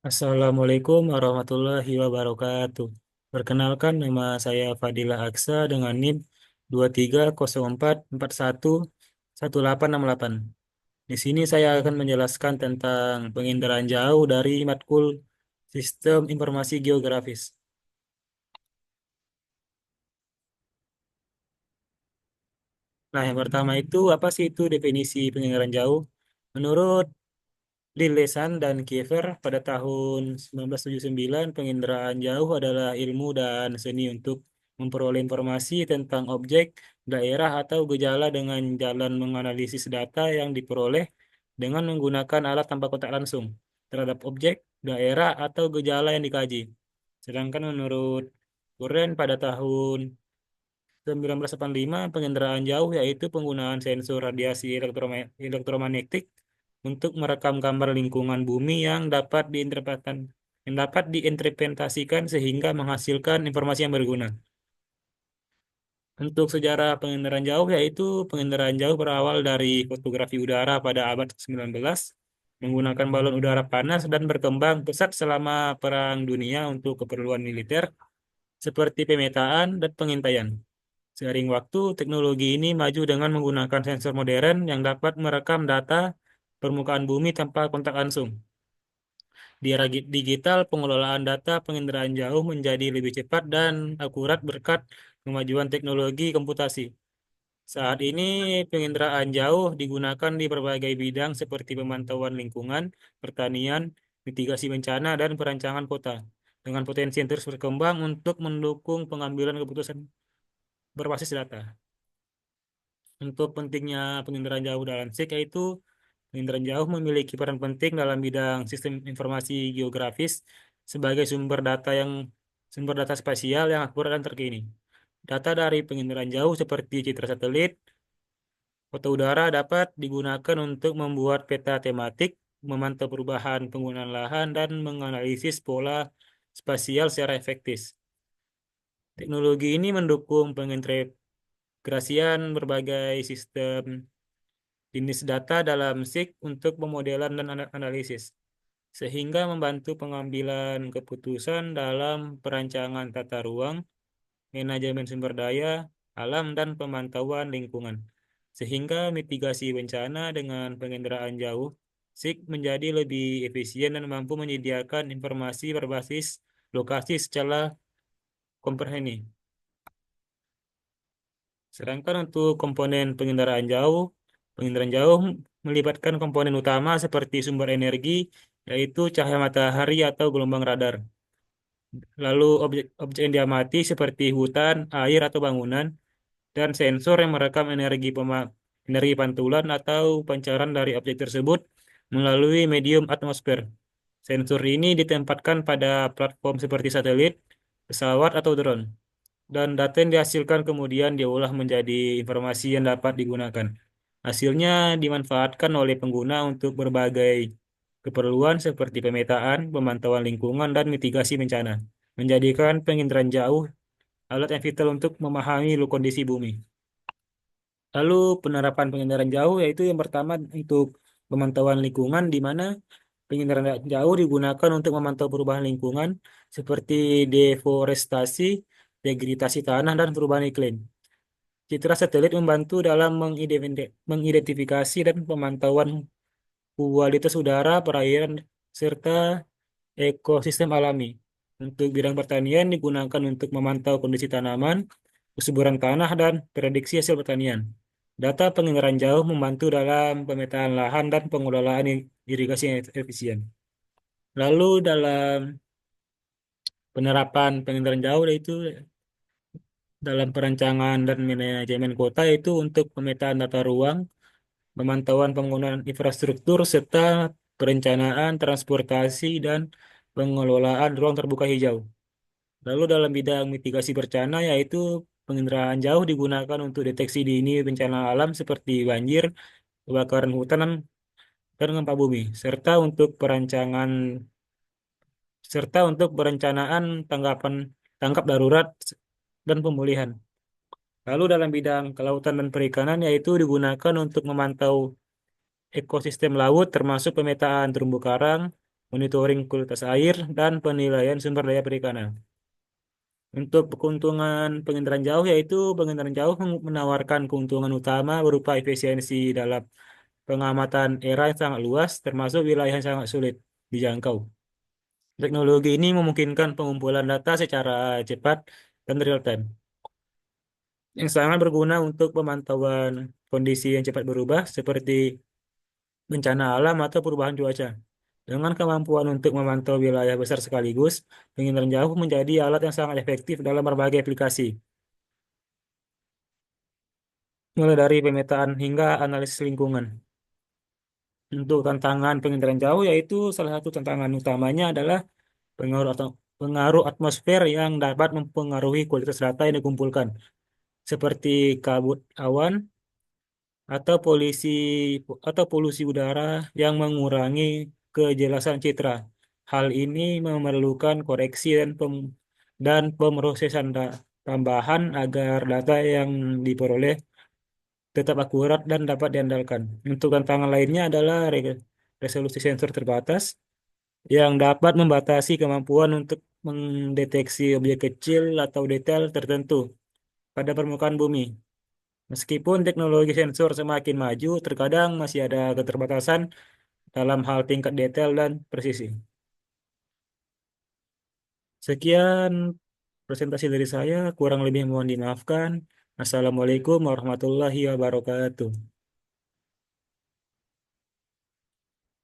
Assalamualaikum warahmatullahi wabarakatuh. Perkenalkan, nama saya Fadila Aksa dengan NIM 2304411868. Di sini saya akan menjelaskan tentang penginderaan jauh dari matkul Sistem Informasi Geografis. Nah, yang pertama itu apa sih itu definisi penginderaan jauh? Menurut Lillesan dan Kiefer pada tahun 1979, penginderaan jauh adalah ilmu dan seni untuk memperoleh informasi tentang objek, daerah, atau gejala dengan jalan menganalisis data yang diperoleh dengan menggunakan alat tanpa kontak langsung terhadap objek, daerah, atau gejala yang dikaji. Sedangkan menurut Kuren pada tahun 1985, penginderaan jauh yaitu penggunaan sensor radiasi elektromagnetik untuk merekam gambar lingkungan bumi yang dapat diinterpretasikan sehingga menghasilkan informasi yang berguna. Untuk sejarah penginderaan jauh yaitu penginderaan jauh berawal dari fotografi udara pada abad 19 menggunakan balon udara panas dan berkembang pesat selama Perang Dunia untuk keperluan militer seperti pemetaan dan pengintaian. Seiring waktu, teknologi ini maju dengan menggunakan sensor modern yang dapat merekam data permukaan bumi tanpa kontak langsung. Di era digital, pengelolaan data penginderaan jauh menjadi lebih cepat dan akurat berkat kemajuan teknologi komputasi. Saat ini, penginderaan jauh digunakan di berbagai bidang seperti pemantauan lingkungan, pertanian, mitigasi bencana, dan perancangan kota, dengan potensi yang terus berkembang untuk mendukung pengambilan keputusan berbasis data. Untuk pentingnya penginderaan jauh dalam SIG yaitu penginderaan jauh memiliki peran penting dalam bidang sistem informasi geografis sebagai sumber data spasial yang akurat dan terkini. Data dari penginderaan jauh seperti citra satelit, foto udara dapat digunakan untuk membuat peta tematik, memantau perubahan penggunaan lahan, dan menganalisis pola spasial secara efektif. Teknologi ini mendukung pengintegrasian berbagai sistem jenis data dalam SIG untuk pemodelan dan analisis, sehingga membantu pengambilan keputusan dalam perancangan tata ruang, manajemen sumber daya alam, dan pemantauan lingkungan. Sehingga mitigasi bencana dengan penginderaan jauh, SIG menjadi lebih efisien dan mampu menyediakan informasi berbasis lokasi secara komprehensif. Sedangkan untuk komponen penginderaan jauh melibatkan komponen utama seperti sumber energi, yaitu cahaya matahari atau gelombang radar. Lalu objek yang diamati seperti hutan, air, atau bangunan, dan sensor yang merekam energi pantulan atau pancaran dari objek tersebut melalui medium atmosfer. Sensor ini ditempatkan pada platform seperti satelit, pesawat, atau drone dan data yang dihasilkan kemudian diolah menjadi informasi yang dapat digunakan. Hasilnya dimanfaatkan oleh pengguna untuk berbagai keperluan seperti pemetaan, pemantauan lingkungan, dan mitigasi bencana, menjadikan penginderaan jauh alat yang vital untuk memahami kondisi bumi. Lalu penerapan penginderaan jauh yaitu yang pertama untuk pemantauan lingkungan di mana penginderaan jauh digunakan untuk memantau perubahan lingkungan seperti deforestasi, degradasi tanah, dan perubahan iklim. Citra satelit membantu dalam mengidentifikasi dan pemantauan kualitas udara, perairan, serta ekosistem alami. Untuk bidang pertanian digunakan untuk memantau kondisi tanaman, kesuburan tanah, dan prediksi hasil pertanian. Data penginderaan jauh membantu dalam pemetaan lahan dan pengelolaan irigasi yang efisien. Lalu dalam penerapan penginderaan jauh yaitu dalam perancangan dan manajemen kota itu untuk pemetaan tata ruang, pemantauan penggunaan infrastruktur, serta perencanaan transportasi dan pengelolaan ruang terbuka hijau. Lalu dalam bidang mitigasi bencana yaitu penginderaan jauh digunakan untuk deteksi dini bencana alam seperti banjir, kebakaran hutan, dan gempa bumi, serta untuk perencanaan tanggap darurat dan pemulihan. Lalu dalam bidang kelautan dan perikanan yaitu digunakan untuk memantau ekosistem laut termasuk pemetaan terumbu karang, monitoring kualitas air, dan penilaian sumber daya perikanan. Untuk keuntungan penginderaan jauh yaitu penginderaan jauh menawarkan keuntungan utama berupa efisiensi dalam pengamatan era yang sangat luas, termasuk wilayah yang sangat sulit dijangkau. Teknologi ini memungkinkan pengumpulan data secara cepat dan real time, yang sangat berguna untuk pemantauan kondisi yang cepat berubah seperti bencana alam atau perubahan cuaca. Dengan kemampuan untuk memantau wilayah besar sekaligus, penginderaan jauh menjadi alat yang sangat efektif dalam berbagai aplikasi, mulai dari pemetaan hingga analisis lingkungan. Untuk tantangan penginderaan jauh yaitu salah satu tantangan utamanya adalah pengaruh atmosfer yang dapat mempengaruhi kualitas data yang dikumpulkan, seperti kabut awan atau polusi udara yang mengurangi kejelasan citra. Hal ini memerlukan koreksi dan pemrosesan tambahan agar data yang diperoleh tetap akurat dan dapat diandalkan. Untuk tantangan lainnya adalah resolusi sensor terbatas yang dapat membatasi kemampuan untuk mendeteksi objek kecil atau detail tertentu pada permukaan bumi. Meskipun teknologi sensor semakin maju, terkadang masih ada keterbatasan dalam hal tingkat detail dan presisi. Sekian presentasi dari saya, kurang lebih mohon dimaafkan. Assalamualaikum warahmatullahi wabarakatuh.